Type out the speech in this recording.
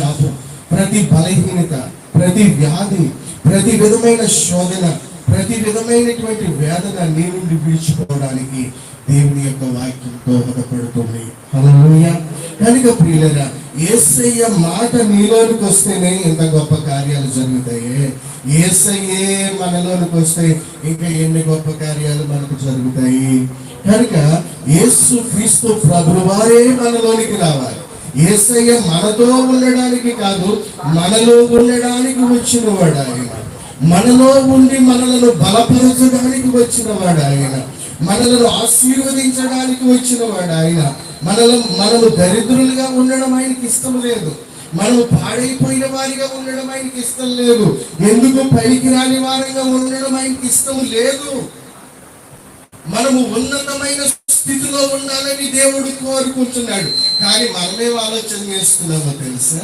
శాపం, ప్రతి బలహీనత, ప్రతి వ్యాధి, ప్రతి విధమైన శోధన, ప్రతి విధమైనటువంటి వేదన నీ నుండి విడిచిపోవడానికి దేవుని యొక్క వాక్యం దోహదపడుతుంది. హల్లెలూయా. కనుక ప్రియులారా, యేసయ్య మాట నీలోనికి వస్తేనే ఇంత గొప్ప కార్యాలు జరుగుతాయి. యేసయ్యే మనలోనికి వస్తే ఇంకా ఎన్ని గొప్ప కార్యాలు మనకు జరుగుతాయి. కనుక యేసు క్రీస్తు ప్రభువు వారే మనలోనికి రావాలి. యేసయ్య మనతో ఉండడానికి కాదు, మనలో ఉండడానికి వచ్చిన వాడు ఆయన. మనలో ఉండి మనలను బలపరచడానికి వచ్చిన వాడు ఆయన. మనలను ఆశీర్వదించడానికి వచ్చిన వాడు ఆయన. మనము దరిద్రులుగా ఉండడం ఆయనకి ఇష్టం లేదు. మనము పాడైపోయిన వారిగా ఉండడం ఆయనకి ఇష్టం లేదు. ఎందుకు పైకి రాని వారిగా ఉండడం ఆయనకి ఇష్టం లేదు. మనము ఉన్నతమైన స్థితిలో ఉండాలని దేవుడు కోరుకుంటున్నాడు. కానీ మనమేం ఆలోచన చేస్తున్నామో తెలుసా?